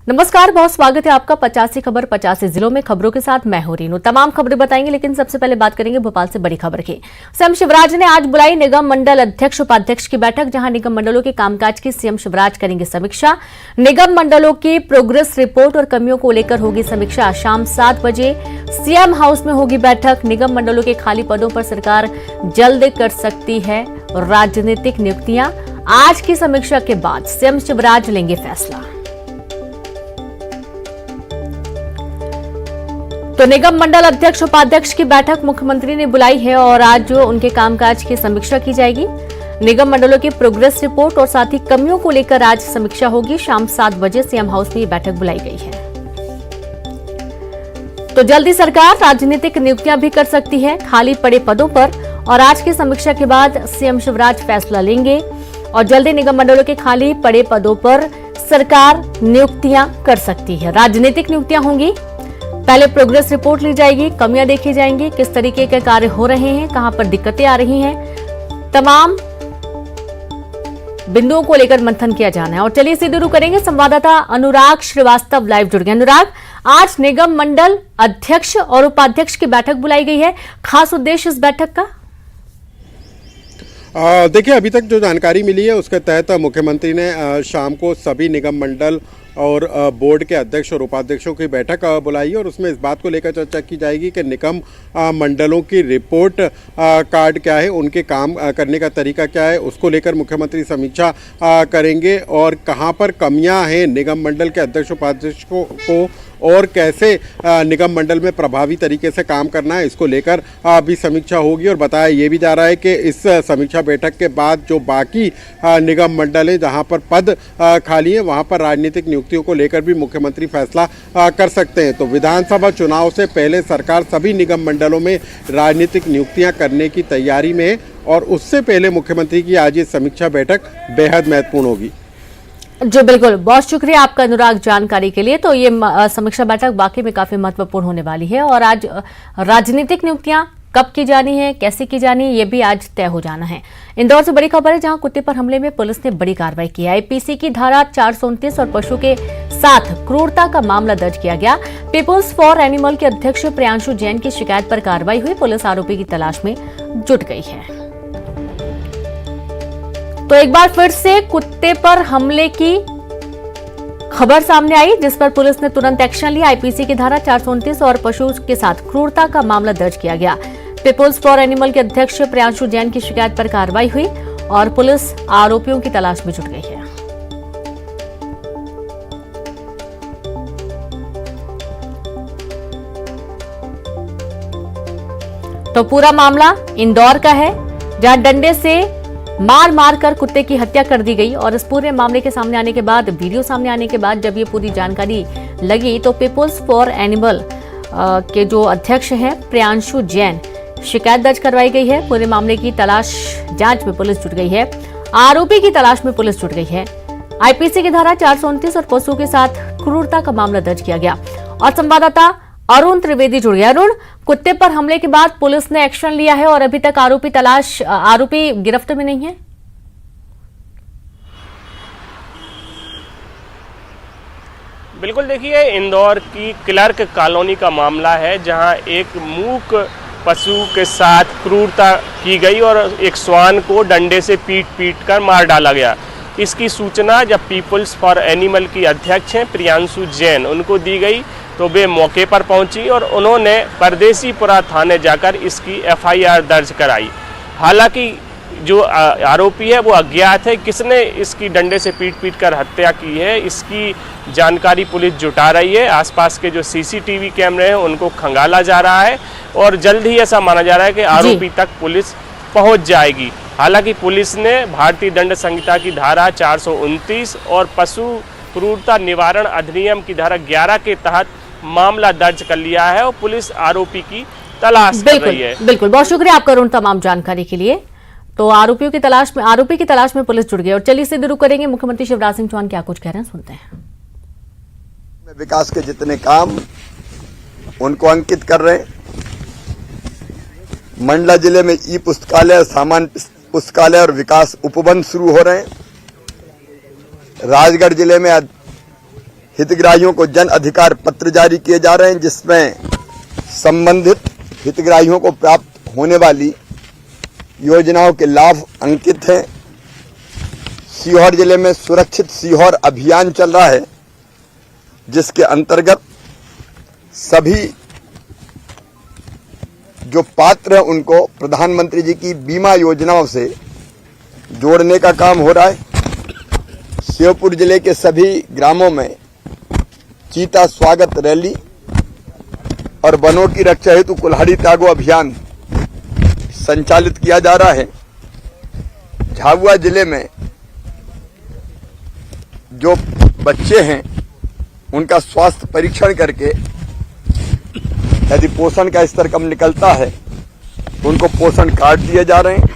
नमस्कार, बहुत स्वागत है आपका 50 खबर 50 जिलों में। खबरों के साथ मैं हूं रीनू। तमाम खबरें बताएंगे, लेकिन सबसे पहले बात करेंगे भोपाल से बड़ी खबर की। सीएम शिवराज ने आज बुलाई निगम मंडल अध्यक्ष उपाध्यक्ष की बैठक, जहां निगम मंडलों के कामकाज की सीएम शिवराज करेंगे समीक्षा। निगम मंडलों की प्रोग्रेस रिपोर्ट और कमियों को लेकर होगी समीक्षा। शाम 7 बजे सीएम हाउस में होगी बैठक। निगम मंडलों के खाली पदों पर सरकार जल्द कर सकती है राजनीतिक नियुक्तियां। आज की समीक्षा के बाद सीएम शिवराज लेंगे फैसला। तो निगम मंडल अध्यक्ष उपाध्यक्ष की बैठक मुख्यमंत्री ने बुलाई है और आज जो उनके कामकाज की समीक्षा की जाएगी। निगम मंडलों की प्रोग्रेस रिपोर्ट और साथ ही कमियों को लेकर आज समीक्षा होगी। शाम 7 बजे सीएम हाउस में ये बैठक बुलाई गई है। तो जल्दी सरकार राजनीतिक नियुक्तियां भी कर सकती है खाली पड़े पदों पर, और आज की समीक्षा के बाद सीएम शिवराज फैसला लेंगे और जल्दी निगम मंडलों के खाली पड़े पदों पर सरकार नियुक्तियां कर सकती है। राजनीतिक नियुक्तियां होंगी। पहले प्रोग्रेस रिपोर्ट ली जाएगी, कमियां देखी जाएंगी, किस तरीके के कार्य हो रहे हैं, कहां पर दिक्कतें आ रही हैं, तमाम बिंदुओं को लेकर मंथन किया जाना है। और चलिए सीधे रुक करेंगे, संवाददाता अनुराग श्रीवास्तव लाइव जुड़ गए। अनुराग, आज निगम मंडल अध्यक्ष और उपाध्यक्ष की बैठक बुलाई गई है, खास उद्देश्य इस बैठक का? देखिए, अभी तक जो जानकारी मिली है उसके तहत मुख्यमंत्री ने शाम को सभी निगम मंडल और बोर्ड के अध्यक्ष और उपाध्यक्षों की बैठक बुलाई है और उसमें इस बात को लेकर चर्चा की जाएगी कि निगम मंडलों की रिपोर्ट कार्ड क्या है, उनके काम करने का तरीका क्या है, उसको लेकर मुख्यमंत्री समीक्षा करेंगे और कहां पर कमियां हैं निगम मंडल के अध्यक्ष उपाध्यक्षों को और कैसे निगम मंडल में प्रभावी तरीके से काम करना है, इसको लेकर भी समीक्षा होगी। और बताया ये भी जा रहा है कि इस समीक्षा बैठक के बाद जो बाकी निगम मंडल हैं जहां पर पद खाली है वहां पर राजनीतिक नियुक्तियों को लेकर भी मुख्यमंत्री फैसला कर सकते हैं। तो विधानसभा चुनाव से पहले सरकार सभी निगम मंडलों में राजनीतिक नियुक्तियां करने की तैयारी में है और उससे पहले मुख्यमंत्री की आज ये समीक्षा बैठक बेहद महत्वपूर्ण होगी। जी बिल्कुल, बहुत शुक्रिया आपका अनुराग जानकारी के लिए। तो ये समीक्षा बैठक वाकई में काफी महत्वपूर्ण होने वाली है और आज राजनीतिक नियुक्तियां कब की जानी है, कैसे की जानी है, ये भी आज तय हो जाना है। इंदौर से बड़ी खबर है, जहां कुत्ते पर हमले में पुलिस ने बड़ी कार्रवाई की है। आईपीसी की धारा 429 और पशु के साथ क्रूरता का मामला दर्ज किया गया। पीपुल्स फॉर एनिमल के अध्यक्ष प्रियांशु जैन की शिकायत पर कार्रवाई हुई। पुलिस आरोपी की तलाश में जुट गई है। तो एक बार फिर से कुत्ते पर हमले की खबर सामने आई, जिस पर पुलिस ने तुरंत एक्शन लिया। आईपीसी की धारा 429 और पशु के साथ क्रूरता का मामला दर्ज किया गया। पीपुल्स फॉर एनिमल के अध्यक्ष प्रियांशु जैन की शिकायत पर कार्रवाई हुई और पुलिस आरोपियों की तलाश में जुट गई है। तो पूरा मामला इंदौर का है, जहां डंडे से मार मार कर कुत्ते की हत्या कर दी गई। और इस पूरे मामले के सामने आने के बाद, वीडियो सामने आने के बाद जब ये पूरी जानकारी लगी, तो पीपुल्स फॉर एनिमल के जो अध्यक्ष हैं प्रियांशु जैन, शिकायत दर्ज करवाई गई है। पूरे मामले की तलाश जांच में पुलिस जुट गई है। आरोपी की तलाश में पुलिस जुट गई है। आईपीसी की धारा 429 और पशु के साथ क्रूरता का मामला दर्ज किया गया। और संवाददाता अरुण त्रिवेदी जुड़ गया। अरुण, कुत्ते पर हमले के बाद पुलिस ने एक्शन लिया है और अभी तक आरोपी गिरफ्त में नहीं है। बिल्कुल, देखिए, इंदौर की क्लर्क कॉलोनी का मामला है, जहां एक मूक पशु के साथ क्रूरता की गई और एक श्वान को डंडे से पीट कर मार डाला गया। इसकी सूचना जब पीपुल्स फॉर एनिमल की अध्यक्ष हैं प्रियांशु जैन, उनको दी गई तो वे मौके पर पहुंची और उन्होंने परदेसीपुरा थाने जाकर इसकी एफआईआर दर्ज कराई। हालांकि जो आरोपी है वो अज्ञात है। किसने इसकी डंडे से पीट कर हत्या की है, इसकी जानकारी पुलिस जुटा रही है। आसपास के जो सीसीटीवी कैमरे हैं उनको खंगाला जा रहा है और जल्द ही ऐसा माना जा रहा है कि आरोपी तक पुलिस पहुंच जाएगी। हालांकि पुलिस ने भारतीय दंड संहिता की धारा 429 और पशु क्रूरता निवारण अधिनियम की धारा 11 के तहत मामला दर्ज कर लिया है और पुलिस आरोपी की तलाश कर रही है। बिल्कुल, बहुत शुक्रिया आपका अरुण तमाम जानकारी के लिए। तो आरोपी की तलाश में पुलिस जुट गई। और चलिए सीधे रुक करेंगे, मुख्यमंत्री शिवराज सिंह चौहान क्या कुछ कह रहे हैं, सुनते हैं। विकास के जितने काम उनको अंकित कर रहे हैं। मंडला जिले में ई पुस्तकालय, सामान्य पुस्तकालय और विकास उपवन शुरू हो रहे हैं। राजगढ़ जिले में हितग्राहियों को जन अधिकार पत्र जारी किए जा रहे हैं, जिसमें संबंधित हितग्राहियों को प्राप्त होने वाली योजनाओं के लाभ अंकित हैं। सीहोर जिले में सुरक्षित सीहोर अभियान चल रहा है, जिसके अंतर्गत सभी जो पात्र हैं उनको प्रधानमंत्री जी की बीमा योजनाओं से जोड़ने का काम हो रहा है। श्योपुर जिले के सभी ग्रामों में चीता स्वागत रैली और वनों की रक्षा हेतु कुल्हाड़ी त्यागो अभियान संचालित किया जा रहा है। झाबुआ जिले में जो बच्चे हैं उनका स्वास्थ्य परीक्षण करके यदि पोषण का स्तर कम निकलता है तो उनको पोषण कार्ड दिए जा रहे हैं।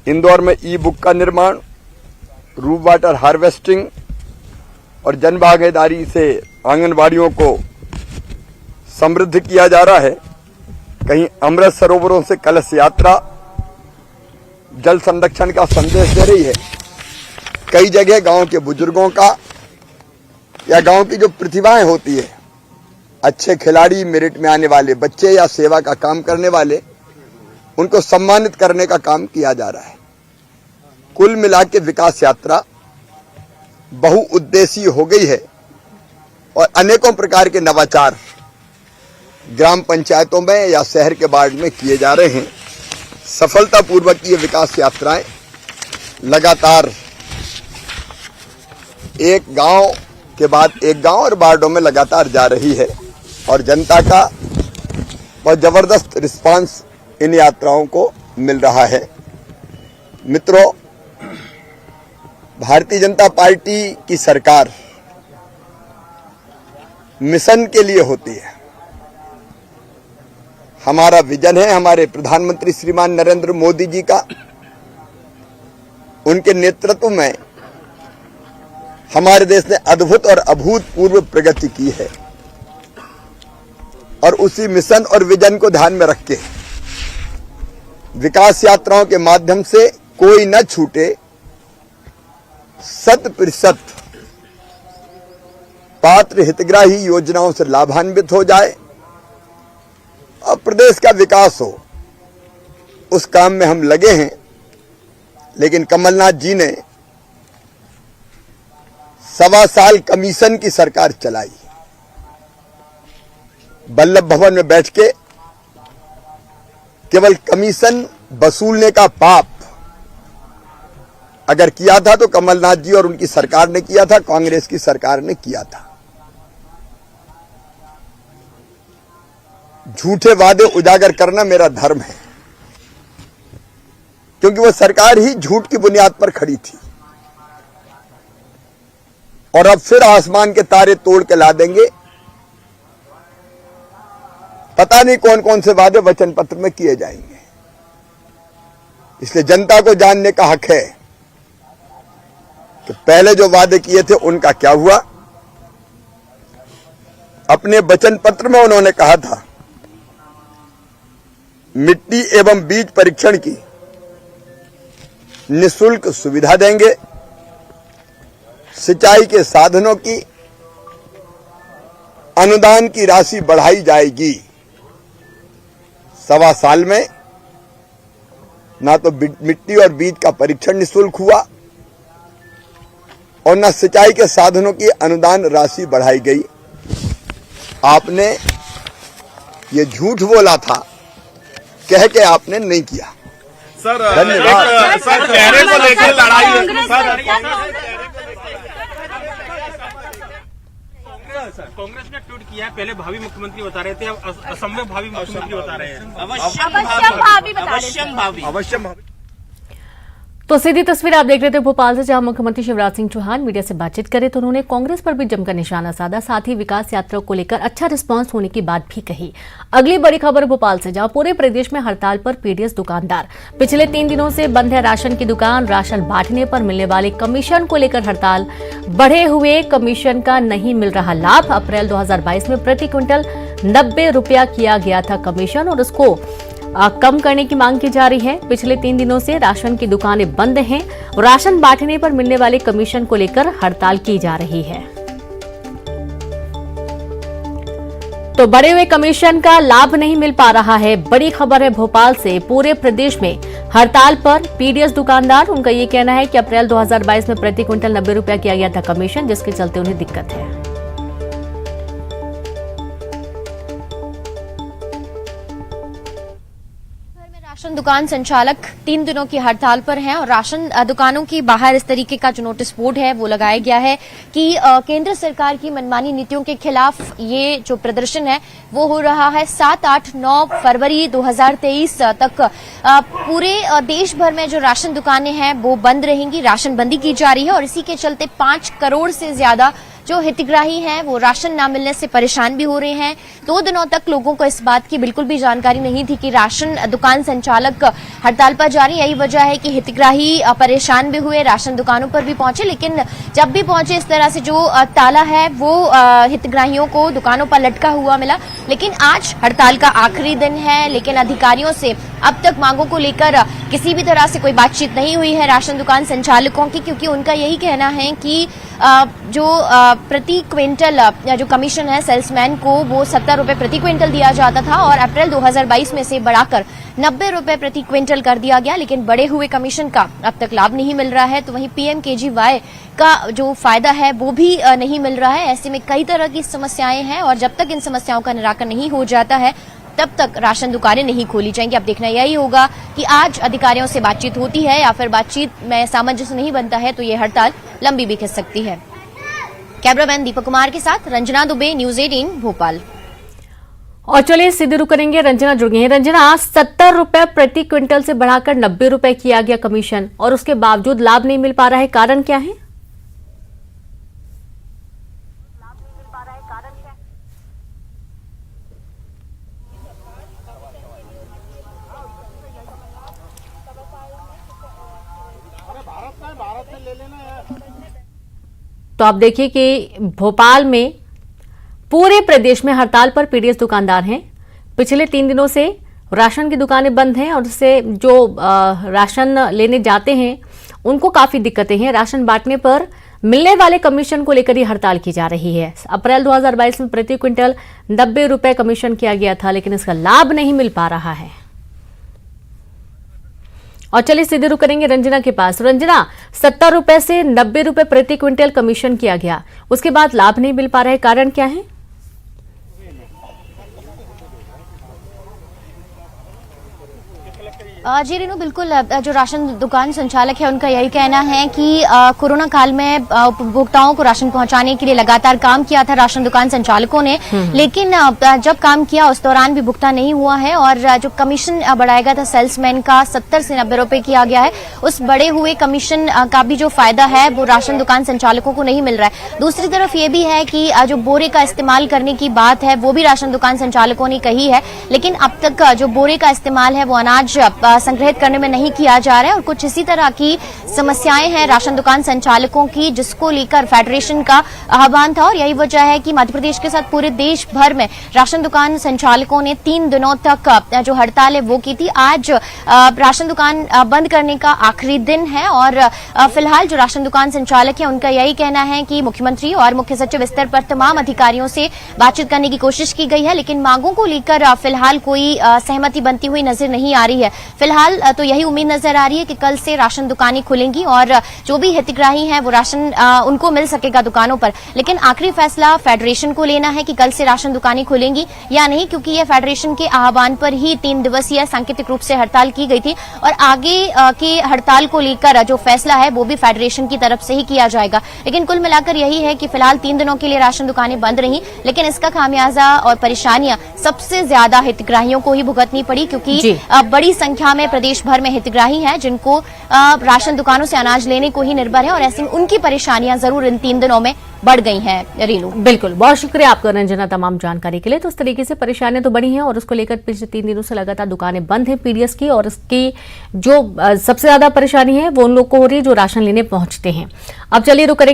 इंदौर में ई बुक का निर्माण, रूफ वाटर हार्वेस्टिंग और जन भागीदारी से आंगनबाड़ियों को समृद्ध किया जा रहा है। कहीं अमृत सरोवरों से कलश यात्रा जल संरक्षण का संदेश दे रही है। कई जगह गांव के बुजुर्गों का या गांव की जो प्रतिभाएं होती है, अच्छे खिलाड़ी, मेरिट में आने वाले बच्चे या सेवा का काम करने वाले, उनको सम्मानित करने का काम किया जा रहा है। कुल मिला के विकास यात्रा बहुउद्देशीय हो गई है और अनेकों प्रकार के नवाचार ग्राम पंचायतों में या शहर के वार्ड में किए जा रहे हैं। सफलतापूर्वक ये विकास यात्राएं लगातार एक गांव के बाद एक गांव और वार्डों में लगातार जा रही है और जनता का बहुत जबरदस्त रिस्पांस इन यात्राओं को मिल रहा है। मित्रों, भारतीय जनता पार्टी की सरकार मिशन के लिए होती है। हमारा विजन है हमारे प्रधानमंत्री श्रीमान नरेंद्र मोदी जी का। उनके नेतृत्व में हमारे देश ने अद्भुत और अभूतपूर्व प्रगति की है और उसी मिशन और विजन को ध्यान में रख के विकास यात्राओं के माध्यम से कोई न छूटे, 100% पात्र हितग्राही योजनाओं से लाभान्वित हो जाए और प्रदेश का विकास हो, उस काम में हम लगे हैं। लेकिन कमलनाथ जी ने 1.25 साल कमीशन की सरकार चलाई। वल्लभ भवन में बैठ के केवल कमीशन वसूलने का पाप अगर किया था तो कमलनाथ जी और उनकी सरकार ने किया था, कांग्रेस की सरकार ने किया था। झूठे वादे उजागर करना मेरा धर्म है, क्योंकि वो सरकार ही झूठ की बुनियाद पर खड़ी थी और अब फिर आसमान के तारे तोड़ के ला देंगे। पता नहीं कौन कौन से वादे वचन पत्र में किए जाएंगे। इसलिए जनता को जानने का हक है कि पहले जो वादे किए थे उनका क्या हुआ। अपने वचन पत्र में उन्होंने कहा था मिट्टी एवं बीज परीक्षण की निःशुल्क सुविधा देंगे, सिंचाई के साधनों की अनुदान की राशि बढ़ाई जाएगी। 1.25 साल में ना तो मिट्टी और बीज का परीक्षण निःशुल्क हुआ और ना सिंचाई के साधनों की अनुदान राशि बढ़ाई गई। आपने ये झूठ बोला था, कह के आपने नहीं किया। सर, धन्यवाद। सर, चेहरे को लेकर लड़ाई है। कांग्रेस ने ट्वीट किया है, पहले भावी मुख्यमंत्री बता रहे थे, अब असम में भावी मुख्यमंत्री बता रहे हैं। अवश्य तो सीधी तस्वीर आप देख रहे थे भोपाल से, जहां मुख्यमंत्री शिवराज सिंह चौहान मीडिया से बातचीत करे तो उन्होंने कांग्रेस पर भी जमकर निशाना साधा। साथ ही विकास यात्रा को लेकर अच्छा रिस्पांस होने की बात भी कही। अगली बड़ी खबर भोपाल से, जहां पूरे प्रदेश में हड़ताल पर पीडीएस दुकानदार। पिछले 3 दिनों से बंद है राशन की दुकान। राशन बांटने पर मिलने वाले कमीशन को लेकर हड़ताल। बढ़े हुए कमीशन का नहीं मिल रहा लाभ। अप्रैल 2022 में प्रति क्विंटल 90 रुपया किया गया था कमीशन और उसको कम करने की मांग की जा रही है। पिछले 3 दिनों से राशन की दुकानें बंद हैं। राशन बांटने पर मिलने वाले कमीशन को लेकर हड़ताल की जा रही है। तो बढ़े हुए कमीशन का लाभ नहीं मिल पा रहा है। बड़ी खबर है भोपाल से। पूरे प्रदेश में हड़ताल पर पीडीएस दुकानदार। उनका ये कहना है कि अप्रैल 2022 में प्रति क्विंटल 90 रुपया किया गया था कमीशन, जिसके चलते उन्हें दिक्कत है। राशन दुकान संचालक 3 दिनों की हड़ताल पर हैं और राशन दुकानों की बाहर इस तरीके का जो नोटिस बोर्ड है वो लगाया गया है कि केंद्र सरकार की मनमानी नीतियों के खिलाफ ये जो प्रदर्शन है वो हो रहा है। 7, 8, 9 फरवरी 2023 तक पूरे देश भर में जो राशन दुकानें हैं वो बंद रहेंगी। राशन बंदी की जा रही है और इसी के चलते 5 करोड़ से ज्यादा जो हितग्राही हैं वो राशन न मिलने से परेशान भी हो रहे हैं। 2 दिनों तक लोगों को इस बात की बिल्कुल भी जानकारी नहीं थी कि राशन दुकान संचालक हड़ताल पर जा रही है। यही वजह है कि हितग्राही परेशान भी हुए, राशन दुकानों पर भी पहुंचे, लेकिन जब भी पहुंचे इस तरह से जो ताला है वो हितग्राहियों को दुकानों पर लटका हुआ मिला। लेकिन आज हड़ताल का आखिरी दिन है, लेकिन अधिकारियों से अब तक मांगों को लेकर किसी भी तरह से कोई बातचीत नहीं हुई है राशन दुकान संचालकों की, क्योंकि उनका यही कहना है कि जो प्रति क्विंटल जो कमीशन है सेल्समैन को वो 70 रुपए प्रति क्विंटल दिया जाता था और अप्रैल 2022 में से बढ़ाकर 90 रुपए प्रति क्विंटल कर दिया गया, लेकिन बढ़े हुए कमीशन का अब तक लाभ नहीं मिल रहा है। तो वहीं PMKGY का जो फायदा है वो भी नहीं मिल रहा है। ऐसे में कई तरह की समस्याएं हैं और जब तक इन समस्याओं का निराकरण नहीं हो जाता है तब तक राशन दुकानें नहीं खोली जाएंगी। अब देखना यही होगा कि आज अधिकारियों से बातचीत होती है या फिर बातचीत में सामंजस्य नहीं बनता है तो ये हड़ताल लंबी भी खिंच सकती है। कैमरामैन दीपक कुमार के साथ रंजना दुबे, न्यूज 18 भोपाल। और चलिए सीधे रुक करेंगे, रंजना जुड़ गई हैं। रंजना, 70 रुपए प्रति क्विंटल से बढ़ाकर 90 रुपए किया गया कमीशन और उसके बावजूद लाभ नहीं मिल पा रहा है, कारण क्या है? तो आप देखिए कि भोपाल में पूरे प्रदेश में हड़ताल पर पीडीएस दुकानदार हैं। पिछले 3 दिनों से राशन की दुकानें बंद हैं और उससे जो राशन लेने जाते हैं उनको काफी दिक्कतें हैं। राशन बांटने पर मिलने वाले कमीशन को लेकर ही हड़ताल की जा रही है। अप्रैल 2022 में प्रति क्विंटल 90 रुपए कमीशन किया गया था, लेकिन इसका लाभ नहीं मिल पा रहा है। और चलिए सीधे रुक करेंगे रंजना के पास। रंजना, 70 रुपए से 90 रुपए प्रति क्विंटल कमीशन किया गया, उसके बाद लाभ नहीं मिल पा रहा है, कारण क्या है? जी रेनू, बिल्कुल जो राशन दुकान संचालक है उनका यही कहना है कि कोरोना काल में उपभोक्ताओं को राशन पहुंचाने के लिए लगातार काम किया था राशन दुकान संचालकों ने, लेकिन जब काम किया उस दौरान भी भुगतान नहीं हुआ है और जो कमीशन बढ़ाया गया था सेल्समैन का 70 से 90 रुपए किया गया है, उस बढ़े हुए कमीशन का भी जो फायदा है वो राशन दुकान संचालकों को नहीं मिल रहा है। दूसरी तरफ ये भी है कि जो बोरे का इस्तेमाल करने की बात है वो भी राशन दुकान संचालकों ने कही है, लेकिन अब तक जो बोरे का इस्तेमाल है वो अनाज संग्रहित करने में नहीं किया जा रहा है। और कुछ इसी तरह की समस्याएं हैं राशन दुकान संचालकों की, जिसको लेकर फेडरेशन का आह्वान था और यही वजह है कि मध्य प्रदेश के साथ पूरे देश भर में राशन दुकान संचालकों ने 3 दिनों तक जो हड़ताल है वो की थी। आज राशन दुकान बंद करने का आखिरी दिन है और फिलहाल जो राशन दुकान संचालक है उनका यही कहना है कि मुख्यमंत्री और मुख्य सचिव स्तर पर तमाम अधिकारियों से बातचीत करने की कोशिश की गई है, लेकिन मांगों को लेकर फिलहाल कोई सहमति बनती हुई नजर नहीं आ रही है। फिलहाल तो यही उम्मीद नजर आ रही है कि कल से राशन दुकानें खुलेंगी और जो भी हितग्राही हैं वो राशन उनको मिल सकेगा दुकानों पर। लेकिन आखिरी फैसला फेडरेशन को लेना है कि कल से राशन दुकानें खुलेंगी या नहीं, क्योंकि यह फेडरेशन के आह्वान पर ही 3 दिवसीय सांकेतिक रूप से हड़ताल की गई थी और आगे की हड़ताल को लेकर जो फैसला है वो भी फेडरेशन की तरफ से ही किया जाएगा। लेकिन कुल मिलाकर यही है कि फिलहाल 3 दिनों के लिए राशन दुकानें बंद रही, लेकिन इसका खामियाजा और परेशानियां सबसे ज्यादा हितग्राहियों को ही भुगतनी पड़ी, क्योंकि बड़ी संख्या में प्रदेश भर में हितग्राही हैं जिनको राशन दुकानों से अनाज लेने को ही निर्भर है और ऐसे में उनकी परेशानियां जरूर इन 3 दिनों में बढ़ गई हैं। रीनू, बिल्कुल, बहुत शुक्रिया आपका रंजना तमाम जानकारी के लिए। तो इस तरीके से परेशानियां तो बढ़ी हैं और उसको लेकर पिछले 3 दिनों से लगातार दुकानें बंद हैं पीडीएस की, और इसकी जो सबसे ज्यादा परेशानी है वो उन लोग को हो रही है जो राशन लेने पहुंचते हैं। अब चलिए रुक करेंगे।